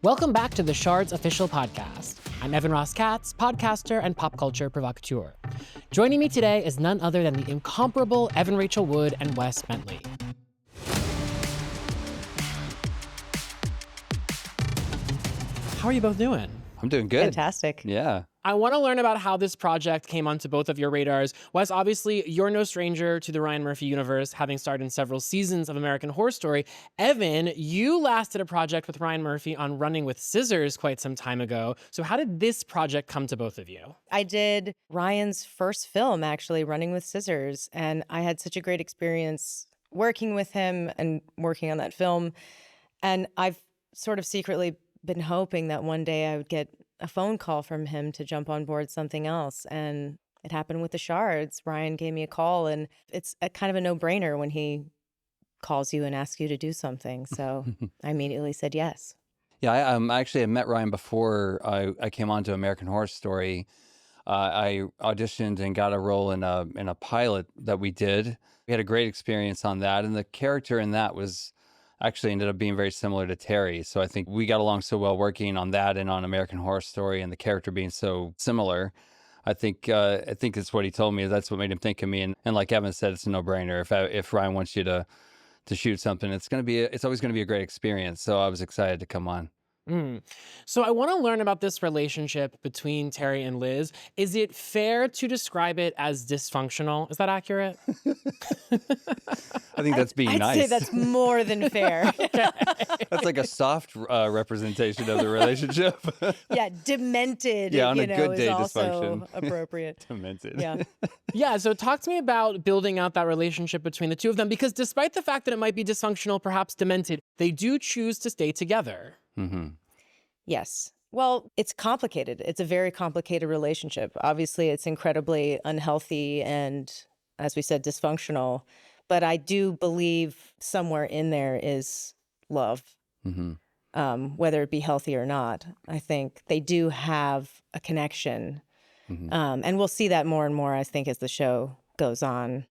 Welcome back to the Shards official podcast. I'm Evan Ross Katz, podcaster and pop culture provocateur. Joining me today is none other than the incomparable Evan Rachel Wood and Wes Bentley. How are you both doing? I'm doing good. Fantastic. Yeah. I want to learn about how this project came onto both of your radars. Wes, obviously, you're no stranger to the Ryan Murphy universe, having starred in several seasons of American Horror Story. Evan, you last did a project with Ryan Murphy on Running with Scissors quite some time ago. So how did this project come to both of you? I did Ryan's first film, actually, Running with Scissors, and I had such a great experience working with him and working on that film. And I've sort of secretly been hoping that one day I would get a phone call from him to jump on board something else. And it happened with The Shards. Ryan gave me a call, and it's a kind of a no-brainer when he calls you and asks you to do something. So I immediately said yes. Yeah, I actually had met Ryan before I came on to American Horror Story. I auditioned and got a role in a pilot that we did. We had a great experience on that, and the character in that was actually ended up being very similar to Terry. So I think we got along so well working on that and on American Horror Story, and the character being so similar. I think it's what he told me. That's what made him think of me. And like Evan said, it's a no-brainer. If Ryan wants you to shoot something, it's always going to be a great experience. So I was excited to come on. So I want to learn about this relationship between Terry and Liz. Is it fair to describe it as dysfunctional? Is that accurate? I think that's being I'd nice. say that's more than fair. That's like a soft representation of the relationship. Yeah, demented, Yeah, on a good day, is also dysfunction. appropriate. Demented. Yeah. Yeah, so talk to me about building out that relationship between the two of them, because despite the fact that it might be dysfunctional, perhaps demented, they do choose to stay together. Mm-hmm. Yes. Well, it's complicated. It's a very complicated relationship. Obviously, it's incredibly unhealthy and, as we said, dysfunctional. But I do believe somewhere in there is love, whether it be healthy or not. I think they do have a connection. And we'll see that more and more, I think, as the show goes on.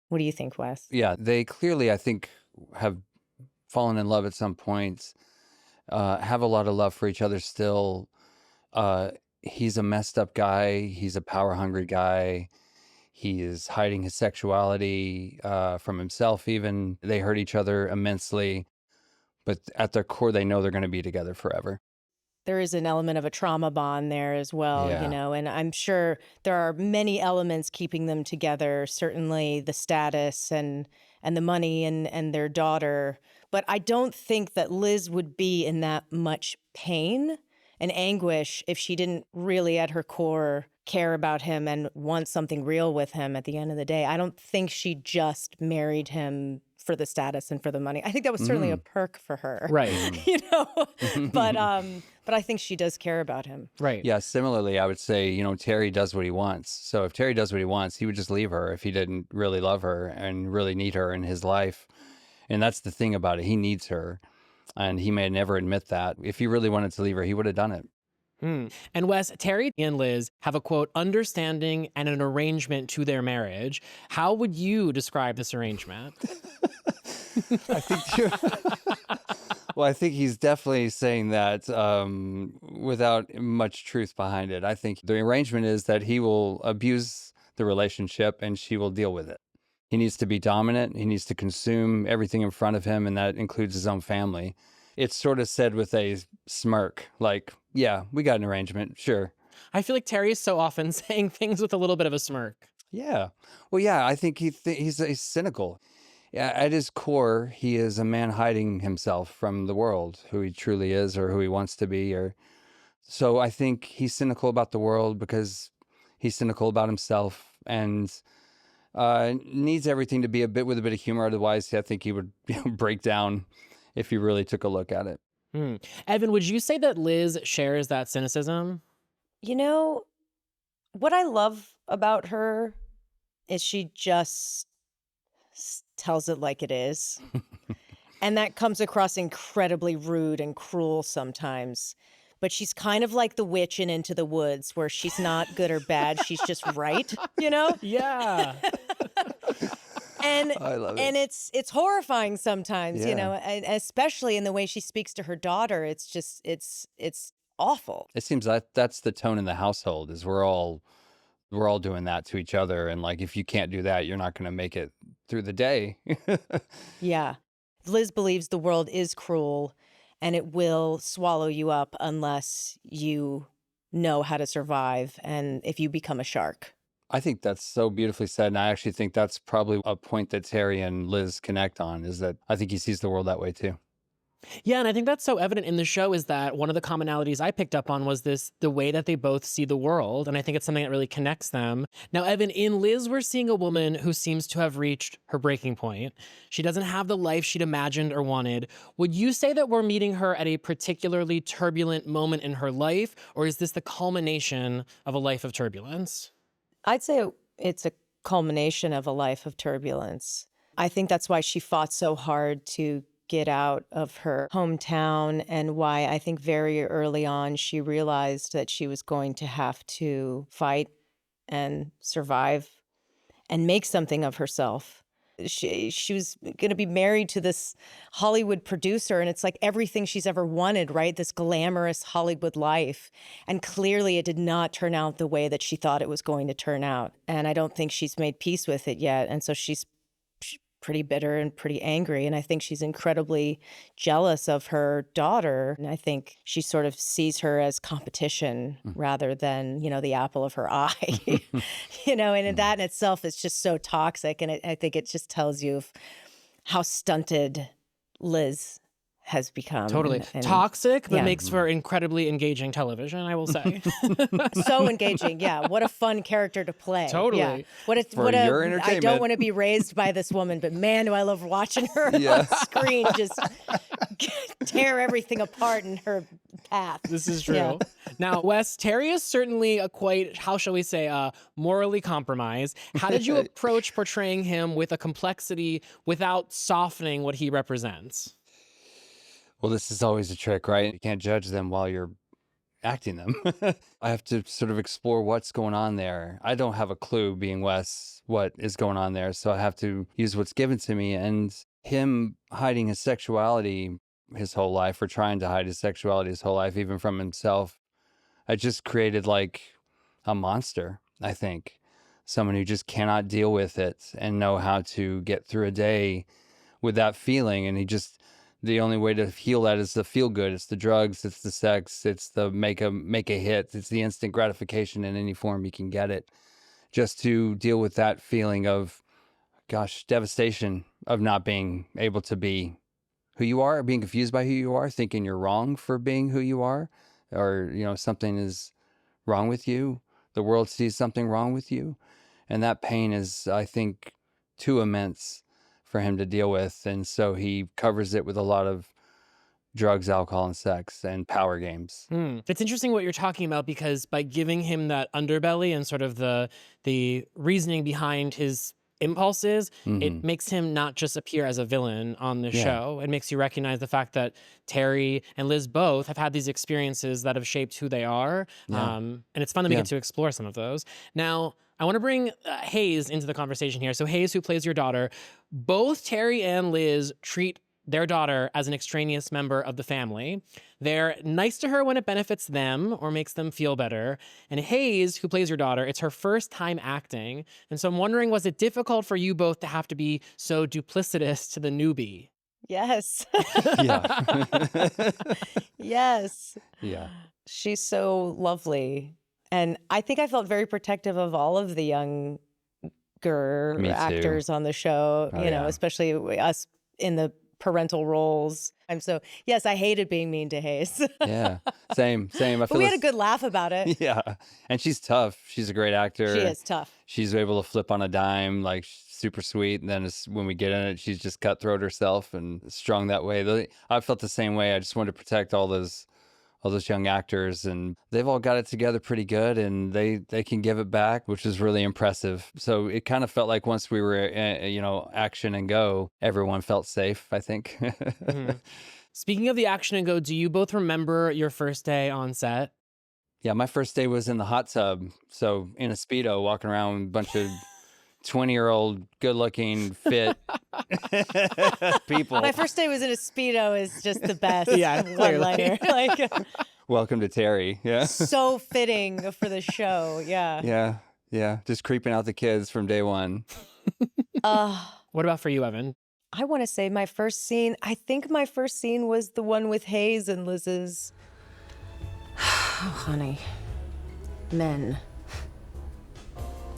What do you think, Wes? Yeah, they clearly, I think, have fallen in love at some point, have a lot of love for each other still. He's a messed up guy. He's a power-hungry guy. He is hiding his sexuality from himself even. They hurt each other immensely. But at their core, they know they're going to be together forever. There is an element of a trauma bond there as well, Yeah. and I'm sure there are many elements keeping them together, certainly the status and the money and their daughter. But I don't think that Liz would be in that much pain and anguish if she didn't really at her core care about him and want something real with him at the end of the day. I don't think she just married him for the status and for the money. I think that was certainly a perk for her. Right. But I think she does care about him. Right. Yeah, similarly, I would say, Terry does what he wants. So if Terry does what he wants, he would just leave her if he didn't really love her and really need her in his life. And that's the thing about it. He needs her. And he may never admit that. If he really wanted to leave her, he would have done it. And Wes, Terry and Liz have a, quote, understanding and an arrangement to their marriage. How would you describe this arrangement? Well, I think he's definitely saying that without much truth behind it. I think the arrangement is that he will abuse the relationship and she will deal with it. He needs to be dominant. He needs to consume everything in front of him, and that includes his own family. It's sort of said with a smirk, like, yeah, we got an arrangement, sure. I feel like Terry is so often saying things with a little bit of a smirk. Yeah. Well, yeah, I think he's cynical. Yeah, at his core, he is a man hiding himself from the world, who he truly is or who he wants to be. So I think he's cynical about the world because he's cynical about himself and needs everything to be with a bit of humor. Otherwise, I think he would break down if he really took a look at it. Evan, would you say that Liz shares that cynicism? What I love about her is she just tells it like it is. And that comes across incredibly rude and cruel sometimes. But she's kind of like the witch in Into the Woods, where she's not good or bad. She's just right, Yeah. and I love and it. it's horrifying sometimes, you Yeah. know, and especially in the way she speaks to her daughter. It's just it's awful. It seems that that's the tone in the household is we're all doing that to each other. And like, if you can't do that, you're not going to make it through the day. Yeah. Liz believes the world is cruel and it will swallow you up unless you know how to survive and if you become a shark. I think that's so beautifully said. And I actually think that's probably a point that Terry and Liz connect on is that I think he sees the world that way too. Yeah, and I think that's so evident in the show is that one of the commonalities I picked up on was the way that they both see the world, and I think it's something that really connects them. Now, Evan, in Liz, we're seeing a woman who seems to have reached her breaking point. She doesn't have the life she'd imagined or wanted. Would you say that we're meeting her at a particularly turbulent moment in her life, or is this the culmination of a life of turbulence? I'd say it's a culmination of a life of turbulence. I think that's why she fought so hard to get out of her hometown and why I think very early on she realized that she was going to have to fight and survive and make something of herself. She was going to be married to this Hollywood producer, and it's like everything she's ever wanted, right? This glamorous Hollywood life. And clearly it did not turn out the way that she thought it was going to turn out. And I don't think she's made peace with it yet. And so she's pretty bitter and pretty angry. And I think she's incredibly jealous of her daughter. And I think she sort of sees her as competition rather than, you know, the apple of her eye, you know, and that in itself is just so toxic. And I think it just tells you how stunted Liz has become. Totally. And Toxic, but yeah. makes for incredibly engaging television, I will say. so engaging. Yeah. What a fun character to play. Totally. Yeah. What a, For what a, your I don't entertainment. want to be raised by this woman, but man, do I love watching her Yeah. on screen just tear everything apart in her path. This is true. Yeah. Now, Wes, Terry is certainly a quite, how shall we say, morally compromised. How did you approach portraying him with a complexity without softening what he represents? Well, this is always a trick, right? You can't judge them while you're acting them. I have to sort of explore what's going on there. I don't have a clue, being Wes, what is going on there. So I have to use what's given to me. And him hiding his sexuality his whole life, or trying to hide his sexuality his whole life, even from himself, I just created like a monster, I think. Someone who just cannot deal with it and know how to get through a day with that feeling. And he just, the only way to heal that is the feel good. It's the drugs, it's the sex, it's the make a hit, it's the instant gratification in any form you can get it. Just to deal with that feeling of, gosh, devastation of not being able to be who you are, being confused by who you are, thinking you're wrong for being who you are, or, you know, something is wrong with you. The world sees something wrong with you. And that pain is, I think, too immense for him to deal with. And so he covers it with a lot of drugs, alcohol, and sex and power games. It's interesting what you're talking about because by giving him that underbelly and sort of the reasoning behind his impulses, it makes him not just appear as a villain on the show. It makes you recognize the fact that Terry and Liz both have had these experiences that have shaped who they are. And it's fun that we get to explore some of those. Now, I want to bring Hayes into the conversation here. So Hayes, who plays your daughter, both Terry and Liz treat their daughter as an extraneous member of the family. They're nice to her when it benefits them or makes them feel better. And Hayes, who plays your daughter, it's her first time acting. And so I'm wondering, was it difficult for you both to have to be so duplicitous to the newbie? Yes. Yeah. Yes. Yeah. She's so lovely. And I think I felt very protective of all of the younger Me too. actors on the show, Oh, you know, yeah. especially us in the parental roles. And so, yes, I hated being mean to Hayes. Yeah. Same. I But feel we had this- a good laugh about it. Yeah. And she's tough. She's a great actor. She is tough. She's able to flip on a dime, like super sweet. And then when we get in it, she's just cutthroat herself and strong that way. I felt the same way. I just wanted to protect all those young actors, and they've all got it together pretty good, and they can give it back, which is really impressive. So it kind of felt like once we were, action and go, everyone felt safe, I think. Speaking of the action and go, do you both remember your first day on set? Yeah, my first day was in the hot tub. So in a Speedo, walking around with a bunch of 20-year-old, good-looking, fit people. My first day was in a Speedo is just the best. Yeah, one-liner. Like, Welcome to Terry. Yeah. so fitting for the show. Yeah. Yeah. Yeah. Just creeping out the kids from day one. What about for you, Evan? I want to say my first scene, I think my first scene was the one with Hayes and Liz's. Oh, honey. Men.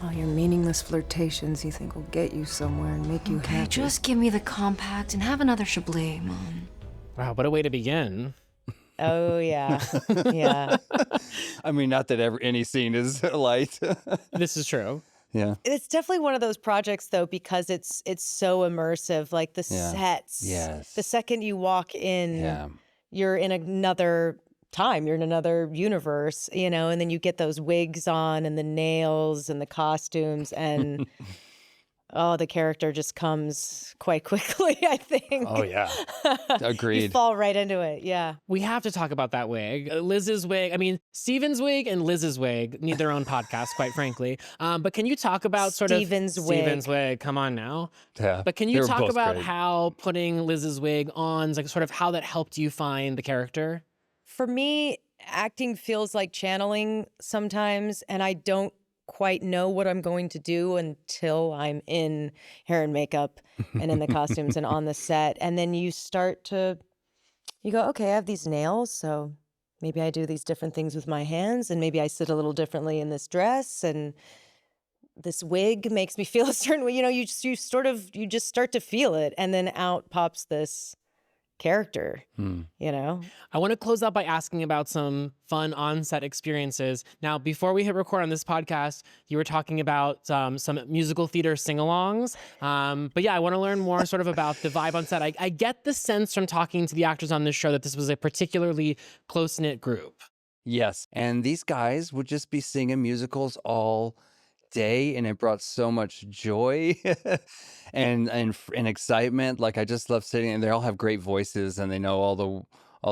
All your meaningless flirtations you think will get you somewhere and make you Okay, happy. just give me the compact and have another Chablis, Mom. Wow, what a way to begin. Oh, yeah. Yeah. I mean, not that any scene is light. This is true. Yeah. It's definitely one of those projects, though, because it's so immersive. Like the Yeah. sets. Yes. The second you walk in, Yeah. you're in another time. You're in another universe, you know, and then you get those wigs on and the nails and the costumes and oh, the character just comes quite quickly, I think. Oh, yeah. You Agreed. fall right into it. Yeah. We have to talk about that wig. Liz's wig. I mean, Steven's wig and Liz's wig need their own podcast, quite frankly. But can you talk about Steven's wig. Steven's wig? Come on now. Yeah. But can They you were talk both about great. how putting Liz's wig on, like sort of how that helped you find the character? For me, acting feels like channeling sometimes, and I don't quite know what I'm going to do until I'm in hair and makeup and in the costumes and on the set. And then you go, okay, I have these nails, so maybe I do these different things with my hands, and maybe I sit a little differently in this dress, and this wig makes me feel a certain way. You know, you just start to feel it, and then out pops this character, you know? I want to close out by asking about some fun on-set experiences. Now, before we hit record on this podcast, you were talking about some musical theater sing-alongs. But yeah, I want to learn more sort of about the vibe on set. I get the sense from talking to the actors on this show that this was a particularly close-knit group. Yes. And these guys would just be singing musicals all day, and it brought so much joy and excitement. Like, I just love sitting, and they all have great voices, and they know all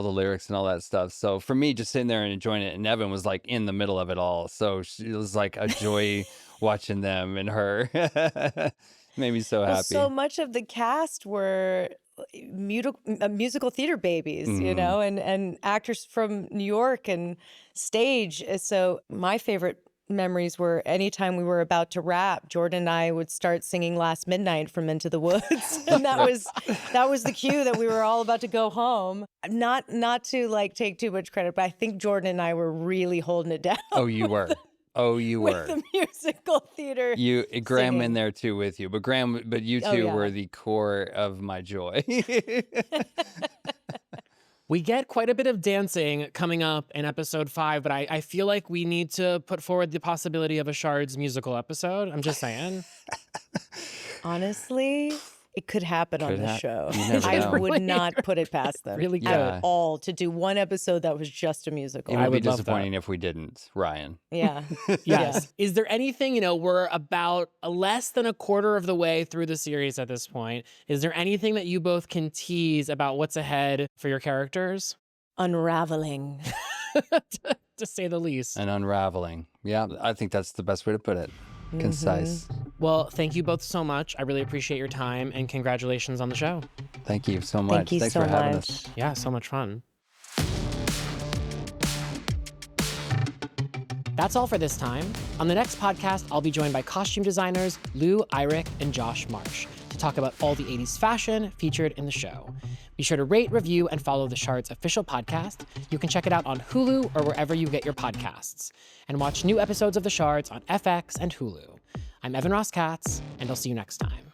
the lyrics and all that stuff. So for me, just sitting there and enjoying it, and Evan was like in the middle of it all, so it was like a joy watching them and her. Made me so Well, happy. so much of the cast were musical theater babies, you know, and actors from New York and stage. So my favorite memories were anytime we were about to wrap, Jordan and I would start singing Last Midnight from Into the Woods. And that was the cue that we were all about to go home. Not to like take too much credit, but I think Jordan and I were really holding it down. Oh, you were. Oh, you with were. the musical theater. Graham in singing. there too with you, but you Oh, two yeah. were the core of my joy. We get quite a bit of dancing coming up in episode 5, but I feel like we need to put forward the possibility of a Shards musical episode. I'm just saying. Honestly, it could happen on Could the hap- show. you never I know. would not put it past them Really Yeah. at all to do one episode that was just a musical. It I would be would love that. disappointing if we didn't, Ryan. Yeah. Yes. Is there anything, we're about less than a quarter of the way through the series at this point. Is there anything that you both can tease about what's ahead for your characters? Unraveling. To say the least. And unraveling. Yeah, I think that's the best way to put it. Concise. Well, thank you both so much. I really appreciate your time and congratulations on the show. Thank you so much. Thank you Thanks so for having much. us. Yeah, so much fun. That's all for this time. On the next podcast, I'll be joined by costume designers Lou Eyrich and Josh Marsh to talk about all the 80s fashion featured in the show. Be sure to rate, review, and follow the Shards official podcast. You can check it out on Hulu or wherever you get your podcasts. And watch new episodes of the Shards on FX and Hulu. I'm Evan Ross Katz, and I'll see you next time.